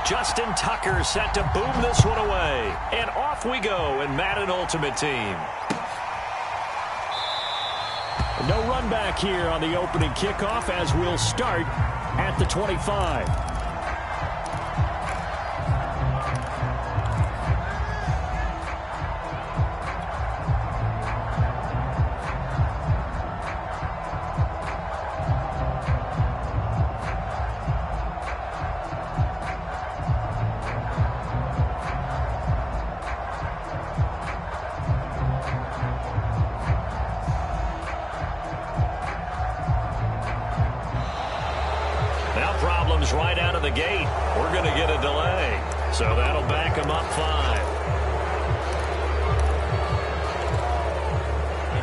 Justin Tucker set to boom this one away. And off we go in Madden Ultimate Team. No run back here on the opening kickoff as we'll start at the 25. Right out of the gate, we're going to get a delay. So that'll back him up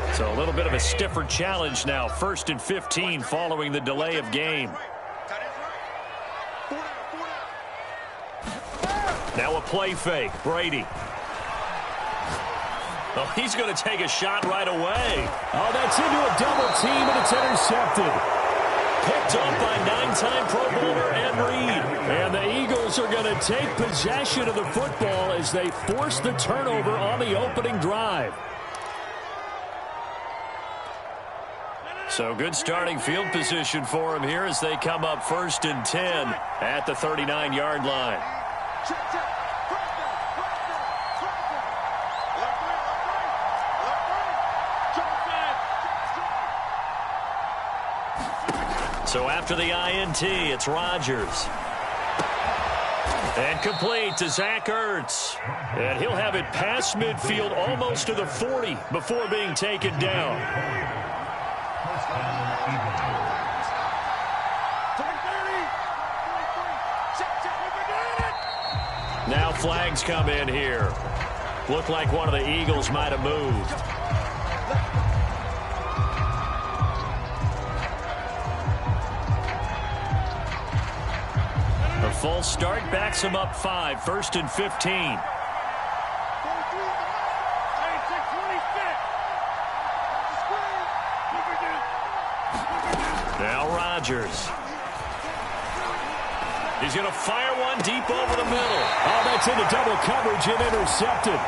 5. So a little bit of a stiffer challenge now. 1st and 15 following the delay of game. Now a play fake. Brady. Oh, he's going to take a shot right away. Oh, that's into a double team, and it's intercepted. Picked up by 9-time Pro Bowler Ed Reed. And the Eagles are going to take possession of the football as they force the turnover on the opening drive. So good starting field position for him here as they come up 1st and 10 at the 39-yard line. So after the INT, it's Rodgers. And complete to Zach Ertz. And he'll have it past midfield almost to the 40 before being taken down. Now flags come in here. Looked like one of the Eagles might have moved. A full start backs him up 5, 1st and 15. Now Rodgers. He's going to fire one deep over the middle. Oh, that's into double coverage and intercepted.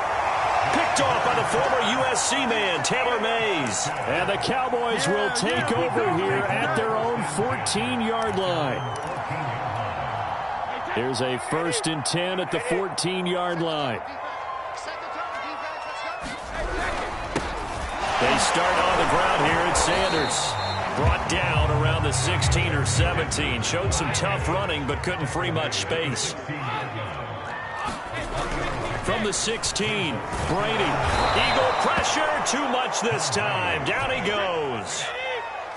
Picked off by the former USC man, Taylor Mays. And the Cowboys will take over here at their own 14-yard line. Here's a 1st and 10 at the 14-yard line. They start on the ground here at Sanders. Brought down around the 16 or 17. Showed some tough running, but couldn't free much space. From the 16, Brady. Eagle pressure, too much this time. Down he goes.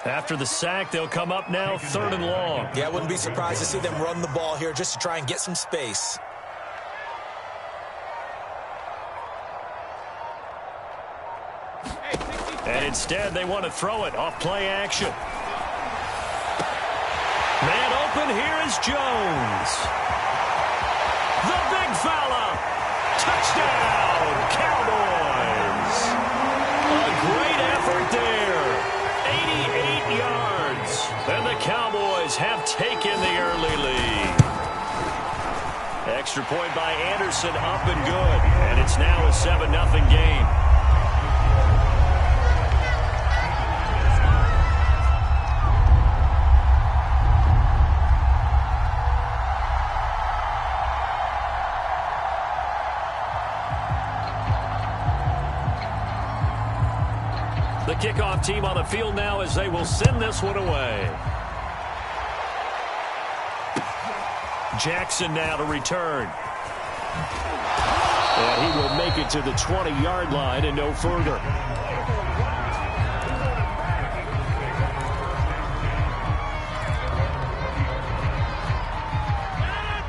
After the sack, they'll come up now 3rd and long. Yeah, I wouldn't be surprised to see them run the ball here just to try and get some space. And instead, they want to throw it off play action. Man open, here is Jones. The big fella. Touchdown, Cowboys. A great effort there. 88 yards. And the Cowboys have taken the early lead. Extra point by Anderson, up and good. And it's now a 7-0 game. The kickoff team on the field now as they will send this one away. Jackson now to return. And he will make it to the 20-yard line and no further.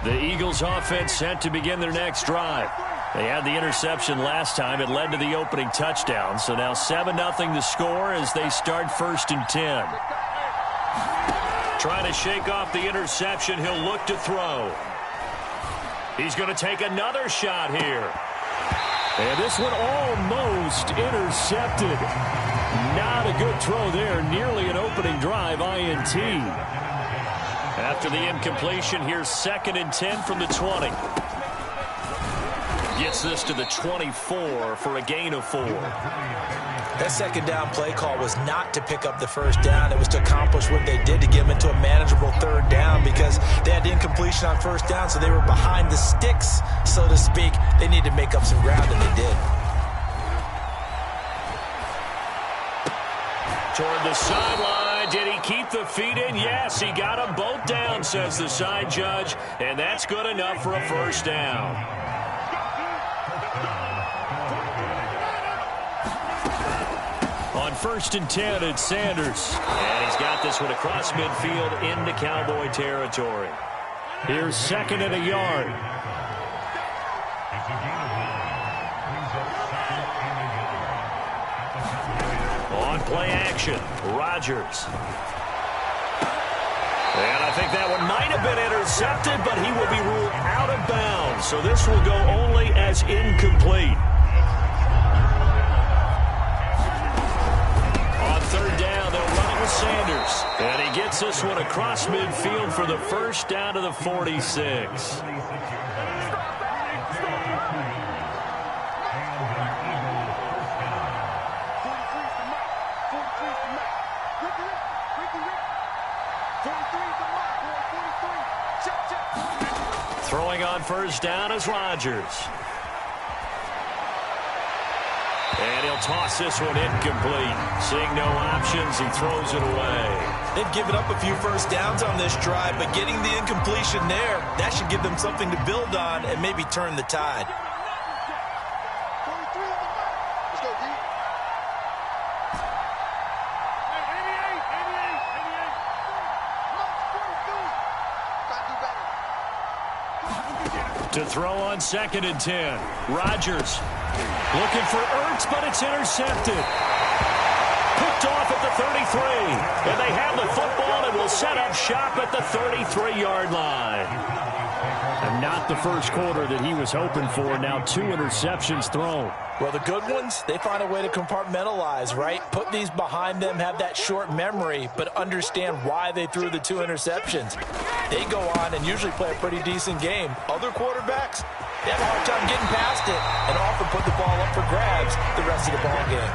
The Eagles offense set to begin their next drive. They had the interception last time. It led to the opening touchdown. So now 7-0 the score as they start 1st and 10. Trying to shake off the interception. He'll look to throw. He's going to take another shot here. And this one almost intercepted. Not a good throw there. Nearly an opening drive INT. After the incompletion, here's 2nd and 10 from the 20. Gets this to the 24 for a gain of 4. That second down play call was not to pick up the first down. It was to accomplish what they did to get them into a manageable 3rd down because they had incompletion on 1st down, so they were behind the sticks, so to speak. They needed to make up some ground, and they did. Toward the sideline. Did he keep the feet in? Yes, he got them both down, says the side judge, and that's good enough for a first down. On 1st and 10, it's Sanders. And he's got this one across midfield into Cowboy territory. Here's 2nd and a yard. On play action, Rodgers. And I think that one might have been intercepted, but he will be ruled out of bounds. So this will go only as incomplete. On 3rd down, they'll run it with Sanders. And he gets this one across midfield for the first down to the 46. Throwing on 1st down is Rodgers. And he'll toss this one incomplete. Seeing no options, he throws it away. They've given up a few first downs on this drive, but getting the incompletion there, that should give them something to build on and maybe turn the tide. To throw on 2nd and 10. Rodgers looking for Ertz, but it's intercepted. Picked off at the 33. And they have the football and will set up shop at the 33-yard line. And not the first quarter that he was hoping for. Now 2 interceptions thrown. Well, the good ones, they find a way to compartmentalize, right? Put these behind them, have that short memory, but understand why they threw the 2 interceptions. They go on and usually play a pretty decent game. Other quarterbacks, they have a hard time getting past it and often put the ball up for grabs the rest of the ball game.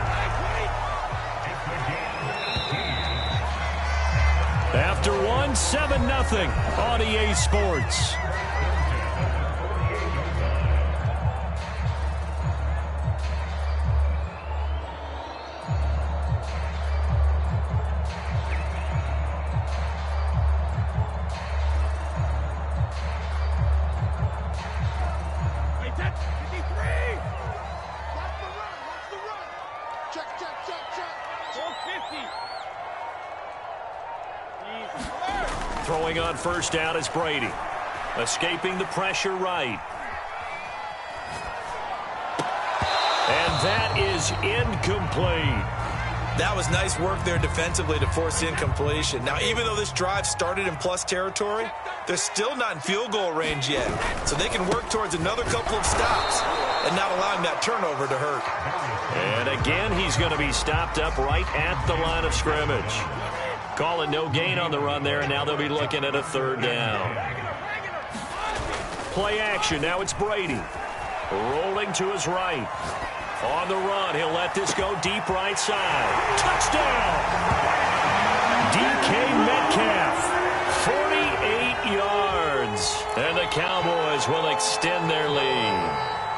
After 7-0 on EA Sports. Throwing on 1st down is Brady. Escaping the pressure right. And that is incomplete. That was nice work there defensively to force the incompletion. Now, even though this drive started in plus territory, they're still not in field goal range yet. So they can work towards another couple of stops and not allowing that turnover to hurt. And again, he's going to be stopped up right at the line of scrimmage. Call it no gain on the run there, and now they'll be looking at a 3rd down. Play action. Now it's Brady. Rolling to his right. On the run, he'll let this go deep right side. Touchdown! DK Metcalf, 48 yards. And the Cowboys will extend their lead.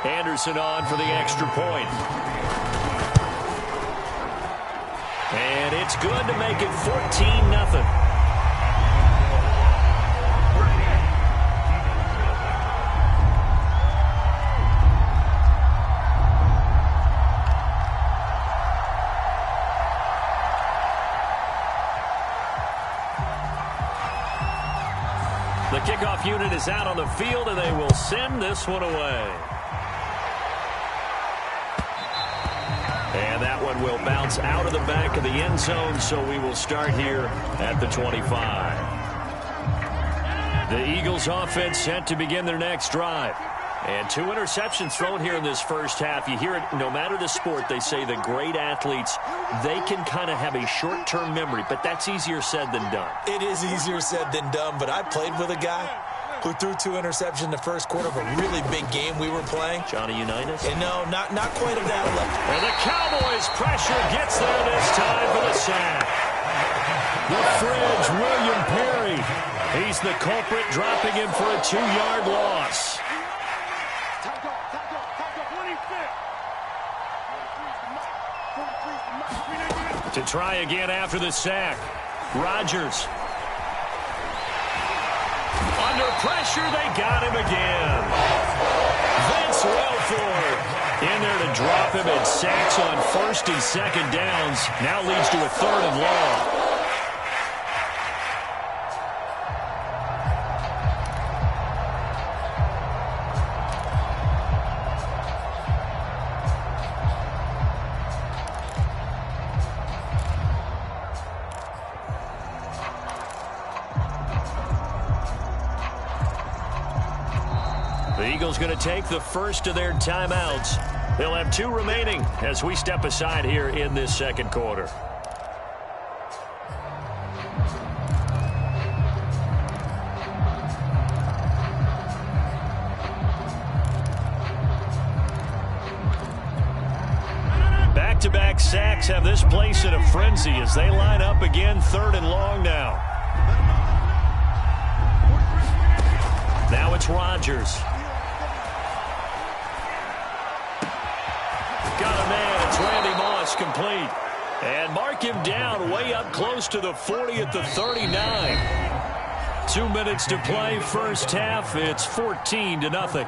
Anderson on for the extra point. And it's good to make it 14-0. The kickoff unit is out on the field, and they will send this one away. And that one will bounce out of the back of the end zone, so we will start here at the 25. The Eagles offense set to begin their next drive. And 2 interceptions thrown here in this first half. You hear it, no matter the sport, they say the great athletes, they can kind of have a short-term memory, but that's easier said than done. It is easier said than done, but I played with a guy who threw 2 interceptions in the first quarter of a really big game we were playing. Johnny Unitas? And no, not quite of that level. And the Cowboys pressure gets there this time for the sack. The Fridge, William Perry. He's the culprit, dropping him for a 2-yard loss. To try again after the sack. Rodgers. Under pressure, they got him again. Vince Wilfork in there to drop him, and sacks on 1st and 2nd downs. Now leads to a 3rd and long. The Eagles going to take the first of their timeouts. They'll have 2 remaining as we step aside here in this second quarter. Back-to-back sacks have this place in a frenzy as they line up again, 3rd and long now. Now it's Rodgers. Got a man. It's Randy Moss, complete. And mark him down way up close to the 40 at the 39. 2 minutes to play first half. It's 14-0.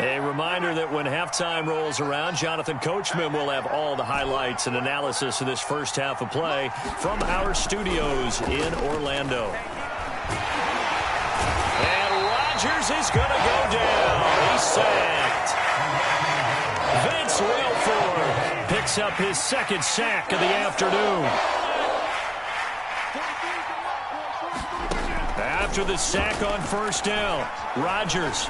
A reminder that when halftime rolls around, Jonathan Coachman will have all the highlights and analysis of this first half of play from our studios in Orlando. And Rodgers is going to go down. He's sacked. Vince Wilfork picks up his 2nd sack of the afternoon. After the sack on 1st down, Rodgers.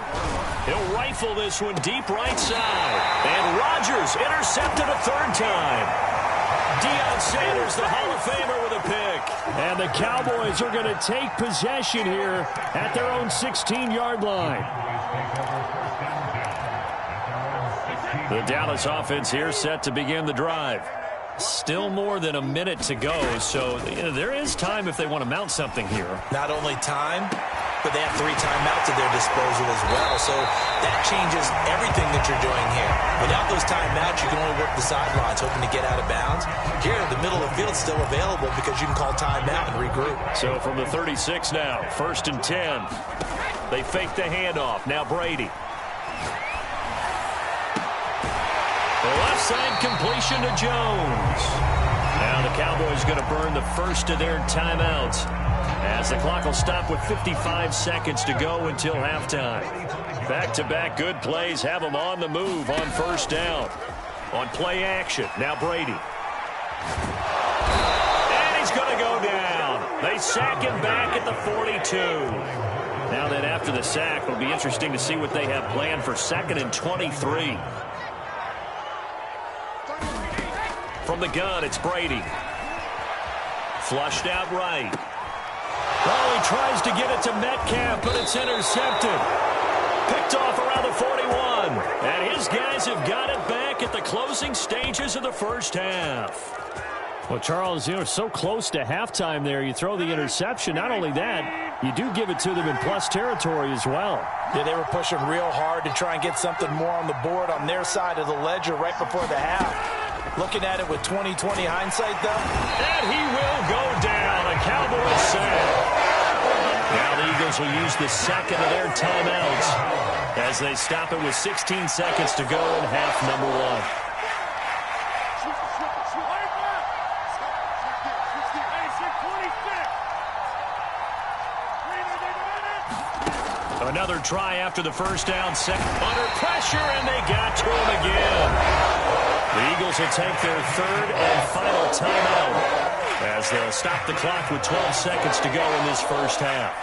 He'll rifle this one deep right side. And Rodgers intercepted a 3rd time. Deion Sanders, the Hall of Famer, with a pick. And the Cowboys are going to take possession here at their own 16-yard line. The Dallas offense here set to begin the drive. Still more than a minute to go, so there is time if they want to mount something here. Not only time, but they have 3 timeouts at their disposal as well, so that changes everything that you're doing here. Without those timeouts, you can only work the sidelines, hoping to get out of bounds. Here, the middle of the field is still available because you can call timeout and regroup. So from the 36 now, 1st and 10. They fake the handoff. Now Brady. The left side completion to Jones. Now the Cowboys going to burn the first of their timeouts as the clock will stop with 55 seconds to go until halftime. Back-to-back good plays have them on the move on 1st down. On play action, now Brady. And he's going to go down. They sack him back at the 42. Now then after the sack, it'll be interesting to see what they have planned for 2nd and 23. From the gun, it's Brady. Flushed out right. Oh, he tries to get it to Metcalf, but it's intercepted. Picked off around the 41. And his guys have got it back at the closing stages of the first half. Well, Charles, so close to halftime there. You throw the interception. Not only that, you do give it to them in plus territory as well. Yeah, they were pushing real hard to try and get something more on the board on their side of the ledger right before the half. Looking at it with 20/20 hindsight, though. And he will go down. A Cowboys sack. Now the Eagles will use the 2nd of their timeouts as they stop it with 16 seconds to go in half number 1. Another try after the first down. Second under pressure, and they got to him again. The Eagles will take their 3rd and final timeout as they'll stop the clock with 12 seconds to go in this first half.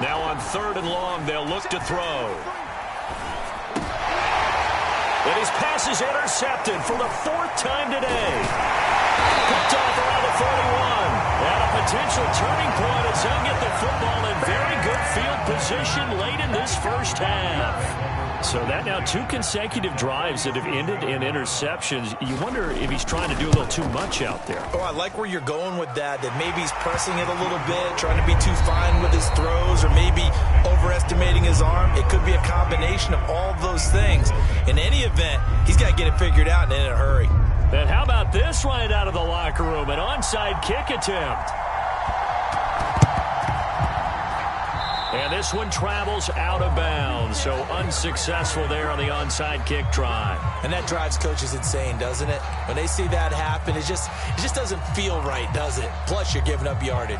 Now on 3rd and long, they'll look to throw. And his pass is intercepted for the 4th time today. Picked off around the 41. And a potential turning point as they'll get the football in very good field position late in this first half. So that now 2 consecutive drives that have ended in interceptions. You wonder if he's trying to do a little too much out there. Oh, I like where you're going with that maybe he's pressing it a little bit, trying to be too fine with his throws, or maybe overestimating his arm. It could be a combination of all of those things. In any event, he's got to get it figured out and in a hurry. And how about this right out of the locker room? An onside kick attempt. And this one travels out of bounds, so unsuccessful there on the onside kick try. And that drives coaches insane, doesn't it? When they see that happen, it just doesn't feel right, does it? Plus, you're giving up yardage.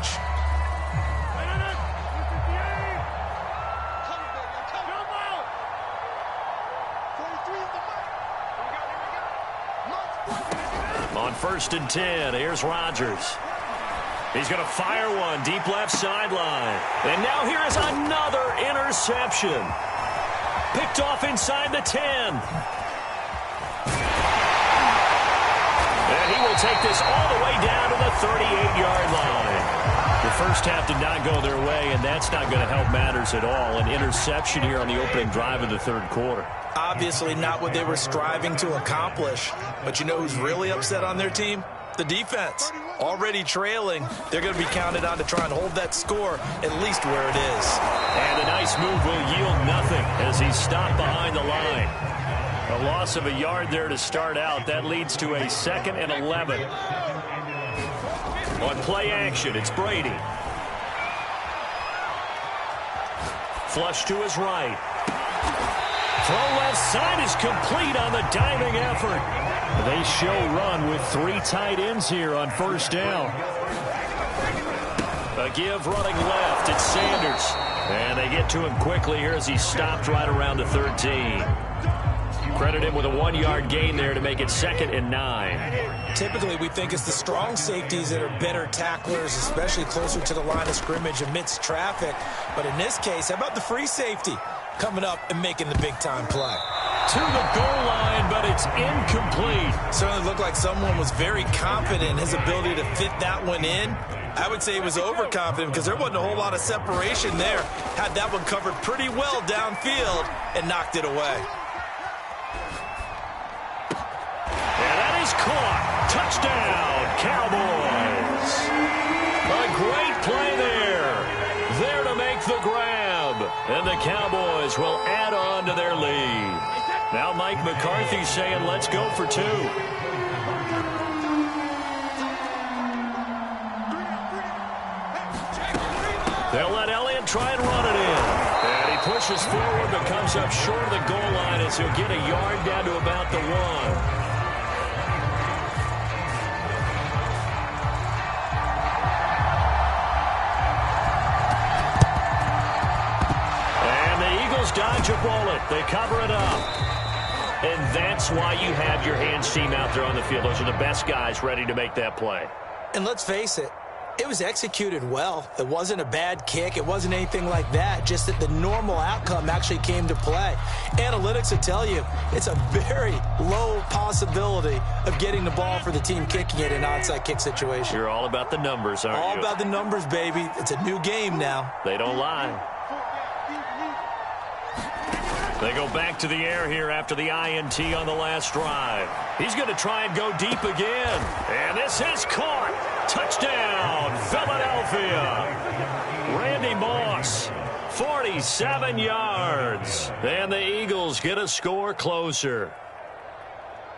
On 1st and 10, here's Rodgers. He's going to fire one deep left sideline. And now here is another interception. Picked off inside the 10. And he will take this all the way down to the 38-yard line. The first half did not go their way, and that's not going to help matters at all. An interception here on the opening drive of the 3rd quarter. Obviously not what they were striving to accomplish. But you know who's really upset on their team? The defense. Already trailing, they're going to be counted on to try and hold that score at least where it is. And a nice move will yield nothing as he's stopped behind the line. A loss of a yard there to start out. That leads to a 2nd and 11. On play action, it's Brady. Flush to his right. Throw left side is complete on the diving effort. They show run with 3 tight ends here on 1st down. A give running left. It's Sanders. And they get to him quickly here as he stopped right around the 13. Credit him with a 1-yard gain there to make it 2nd and 9. Typically, we think it's the strong safeties that are better tacklers, especially closer to the line of scrimmage amidst traffic. But in this case, how about the free safety coming up and making the big-time play? To the goal line, but it's incomplete. Certainly looked like someone was very confident in his ability to fit that one in. I would say he was overconfident because there wasn't a whole lot of separation there. Had that one covered pretty well downfield and knocked it away. And that is caught. Touchdown, Cowboys. A great play there. There to make the grab. And the Cowboys will add on to their lead. Now Mike McCarthy saying, let's go for 2. They'll let Elliott try and run it in. And he pushes forward but comes up short of the goal line as he'll get a yard down to about the 1. Dodge a bullet. They cover it up. And that's why you have your hands team out there on the field. Those are the best guys ready to make that play. And let's face it, it was executed well. It wasn't a bad kick. It wasn't anything like that. Just that the normal outcome actually came to play. Analytics will tell you it's a very low possibility of getting the ball for the team kicking it in an onside kick situation. You're all about the numbers, aren't you? All about the numbers, baby. It's a new game now. They don't lie. They go back to the air here after the INT on the last drive. He's going to try and go deep again. And this is caught. Touchdown, Philadelphia. Randy Moss, 47 yards. And the Eagles get a score closer.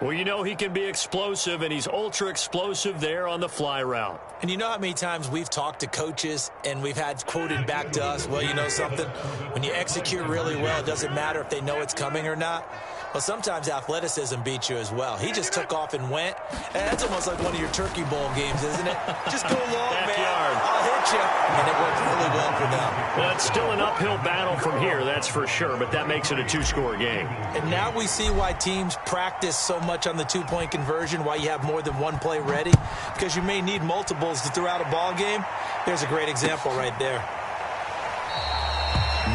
Well, you know he can be explosive, and he's ultra-explosive there on the fly route. And you know how many times we've talked to coaches and we've had quoted back to us, well, you know something? When you execute really well, it doesn't matter if they know it's coming or not. Well, sometimes athleticism beats you as well. He just took off and went. And that's almost like one of your Turkey Bowl games, isn't it? Just go long, man. I'll hit you. And it worked really well for them. Well, it's still an uphill battle from here, that's for sure, but that makes it a 2-score game. And now we see why teams practice so much on the 2-point conversion, why you have more than one play ready, because you may need multiples throughout a ball game. There's a great example right there.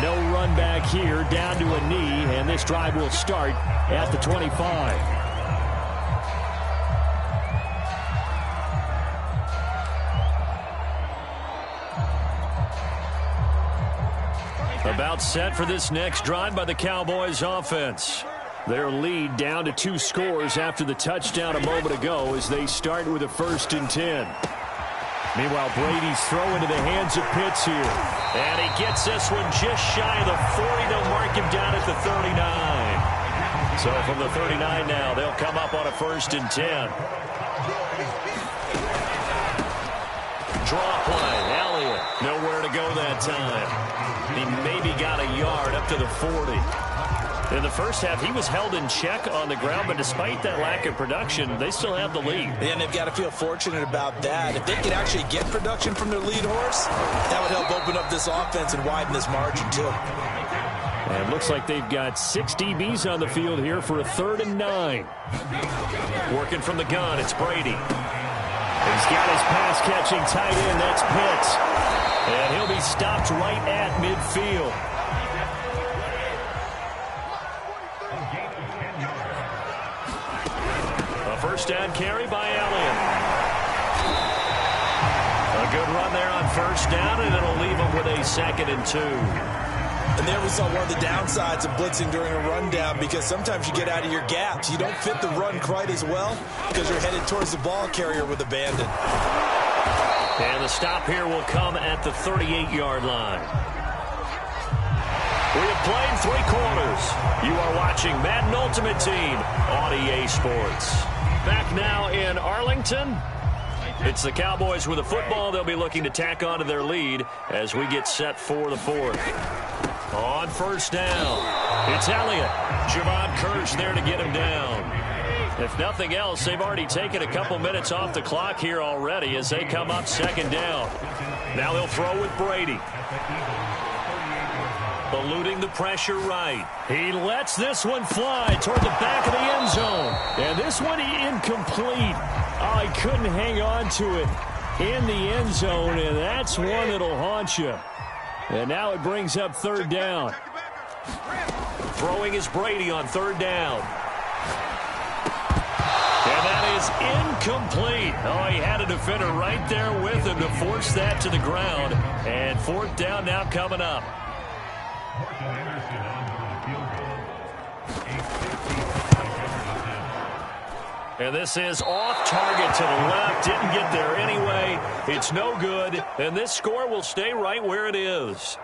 No run back here, down to a knee, and this drive will start at the 25. About set for this next drive by the Cowboys offense. Their lead down to 2 scores after the touchdown a moment ago as they start with a 1st and 10. Meanwhile, Brady's throw into the hands of Pitts here. And he gets this one just shy of the 40. They'll mark him down at the 39. So from the 39 now, they'll come up on a 1st and 10. Draw play. Elliott, nowhere to go that time. He maybe got a yard up to the 40. In the first half, he was held in check on the ground, but despite that lack of production, they still have the lead. And they've got to feel fortunate about that. If they could actually get production from their lead horse, that would help open up this offense and widen this margin, too. And it looks like they've got 6 DBs on the field here for a 3rd and 9. Working from the gun, it's Brady. He's got his pass-catching tight end, that's Pitts. And he'll be stopped right at midfield. A 1st down carry by Elliott. A good run there on 1st down, and it'll leave him with a 2nd and 2. And there we saw one of the downsides of blitzing during a rundown, because sometimes you get out of your gaps. You don't fit the run quite as well because you're headed towards the ball carrier with abandon. And the stop here will come at the 38-yard line. We have played 3 quarters. You are watching Madden Ultimate Team on EA Sports. Back now in Arlington. It's the Cowboys with the football. They'll be looking to tack on to their lead as we get set for the 4th. On 1st down, it's Elliott. Javon Kirsch there to get him down. If nothing else, they've already taken a couple minutes off the clock here already as they come up 2nd down. Now they'll throw with Brady. Eluding the pressure right. He lets this one fly toward the back of the end zone. And this one incomplete. Oh, he couldn't hang on to it in the end zone, and that's one that'll haunt you. And now it brings up 3rd down. Throwing is Brady on 3rd down. And that is incomplete. Oh, he had a defender right there with him to force that to the ground. And 4th down now coming up. And this is off target to the left. Didn't get there anyway. It's no good. And this score will stay right where it is.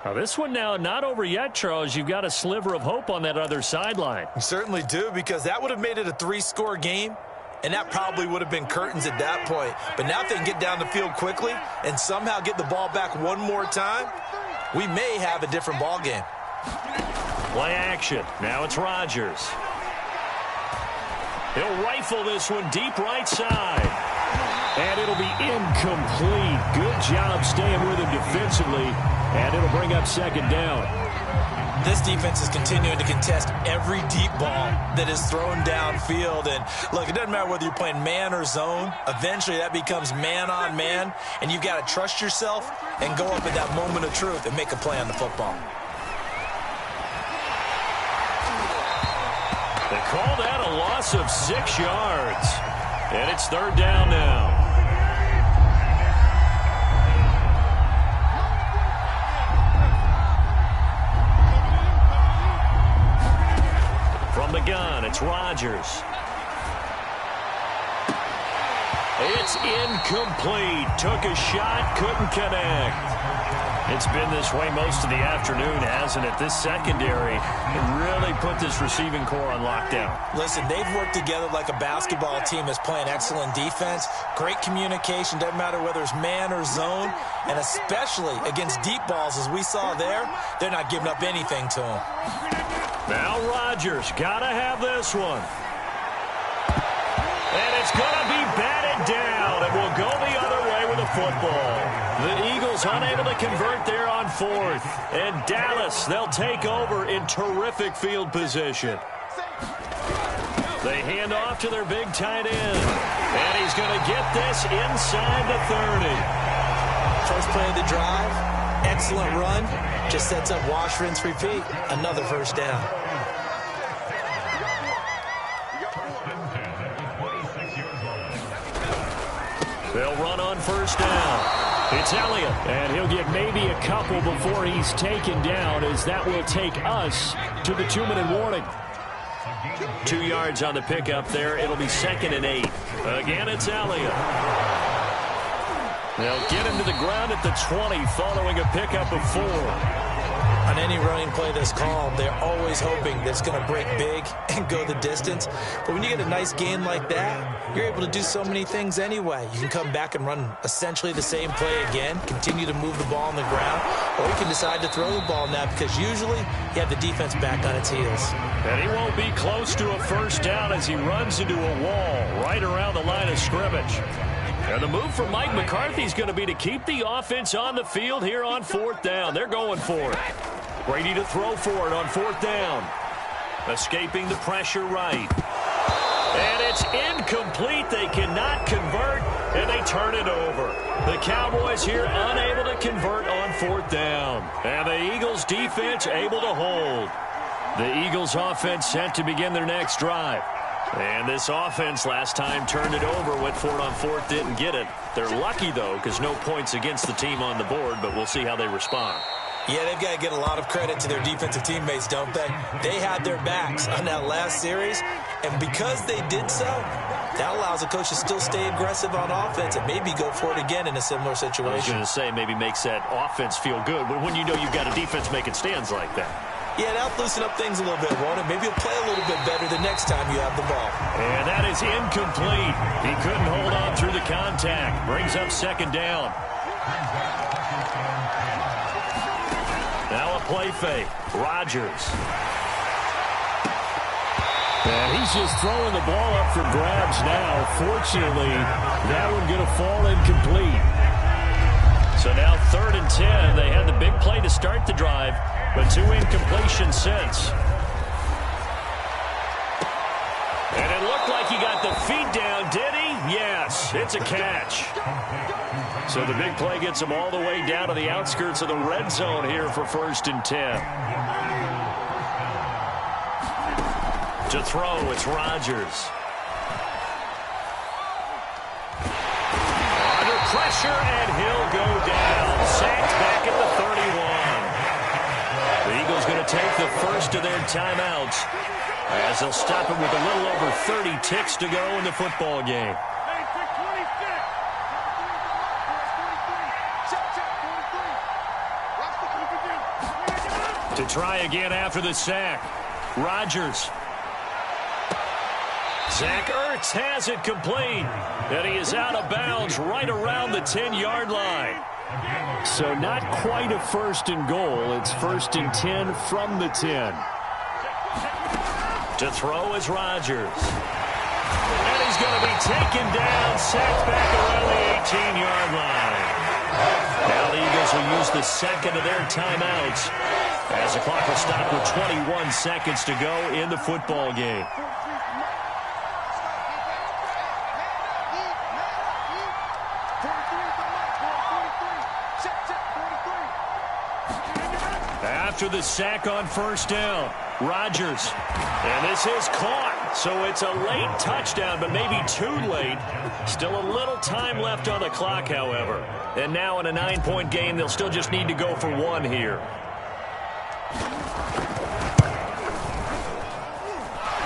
Now this one now not over yet, Charles. You've got a sliver of hope on that other sideline. You certainly do, because that would have made it a 3-score game. And that probably would have been curtains at that point. But now if they can get down the field quickly and somehow get the ball back one more time, we may have a different ball game. Play action. Now it's Rodgers. He'll rifle this one deep right side. And it'll be incomplete. Good job staying with him defensively. And it'll bring up 2nd down. This defense is continuing to contest every deep ball that is thrown downfield. And look, it doesn't matter whether you're playing man or zone. Eventually that becomes man on man. And you've got to trust yourself and go up at that moment of truth and make a play on the football. They call that a loss of 6 yards. And it's 3rd down now. From the gun, it's Rodgers. It's incomplete. Took a shot, couldn't connect. It's been this way most of the afternoon, hasn't it? This secondary really put this receiving core on lockdown. Listen, they've worked together like a basketball team that's playing excellent defense. Great communication, doesn't matter whether it's man or zone. And especially against deep balls, as we saw there, they're not giving up anything to them. Now Rodgers, gotta have this one. And it's gonna be batted down, and we'll go the other way with the football. The Eagles unable to convert there on 4th. And Dallas, they'll take over in terrific field position. They hand off to their big tight end. And he's going to get this inside the 30. First play of the drive, Excellent run. Just sets up wash, rinse, repeat. Another first down. They'll run on first down. It's Elliott, and he'll get maybe a couple before he's taken down, as that will take us to the 2-minute warning. 2 yards on the pickup there. It'll be 2nd and 8. Again, it's Elliott. They'll get him to the ground at the 20 following a pickup of 4. On any running play that's called, they're always hoping that it's going to break big and go the distance. But when you get a nice gain like that, you're able to do so many things anyway. You can come back and run essentially the same play again, continue to move the ball on the ground, or you can decide to throw the ball now because usually you have the defense back on its heels. And he won't be close to a first down as he runs into a wall right around the line of scrimmage. And the move for Mike McCarthy is going to be to keep the offense on the field here on 4th down. They're going for it. Brady to throw for it on 4th down. Escaping the pressure right. And it's incomplete. They cannot convert, and they turn it over. The Cowboys here unable to convert on 4th down. And the Eagles defense able to hold. The Eagles offense set to begin their next drive. And this offense last time turned it over, went for it on 4th, didn't get it. They're lucky, though, because no points against the team on the board, but we'll see how they respond. Yeah, they've got to get a lot of credit to their defensive teammates, don't they? They had their backs on that last series, and because they did so, that allows the coach to still stay aggressive on offense and maybe go for it again in a similar situation. I was going to say maybe makes that offense feel good, but when you know you've got a defense making stands like that. Yeah, that'll loosen up things a little bit, won't it? Maybe you'll play a little bit better the next time you have the ball. And that is incomplete. He couldn't hold on through the contact. Brings up 2nd down. Now a play fake. Rodgers. And he's just throwing the ball up for grabs now. Fortunately, that one going to fall incomplete. So now 3rd and 10. They had the big play to start the drive, but 2 incompletions since. And it looked like he got the feet down, did he? Yes, it's a catch. So the big play gets him all the way down to the outskirts of the red zone here for 1st and 10. To throw, it's Rodgers. Under pressure, and he'll go down. Sacked back at the 31. The Eagles going to take the first of their timeouts as they'll stop him with a little over 30 ticks to go in the football game. To try again after the sack. Rodgers. Zach Ertz has it complete, and he is out of bounds right around the 10-yard line. So not quite a 1st and goal. It's 1st and 10 from the 10. To throw is Rodgers. And he's going to be taken down, sacked back around the 18-yard line. Now the Eagles will use the 2nd of their timeouts as the clock will stop with 21 seconds to go in the football game. After the sack on 1st down, Rodgers. And this is caught, so it's a late touchdown, but maybe too late. Still a little time left on the clock, however. And now in a 9-point game, they'll still just need to go for 1 here.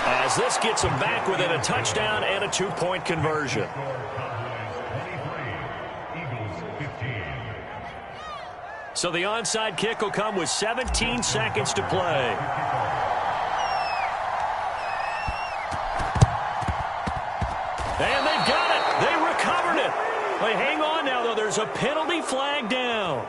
As this gets them back within a touchdown and a 2-point conversion. So the onside kick will come with 17 seconds to play. And they've got it. They recovered it. They hang on now, though. There's a penalty flag down.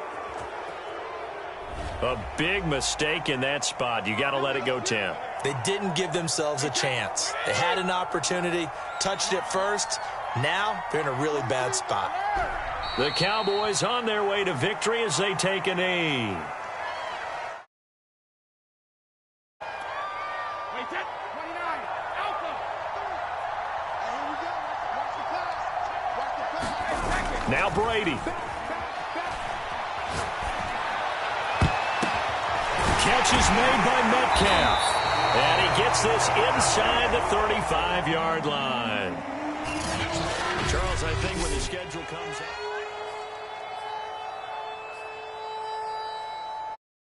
A big mistake in that spot. You got to let it go, Tim. They didn't give themselves a chance. They had an opportunity, touched it first. Now they're in a really bad spot. The Cowboys on their way to victory as they take a knee. Now Brady. catch is made by Metcalf. And he gets this inside the 35-yard line. Charles, I think with the schedule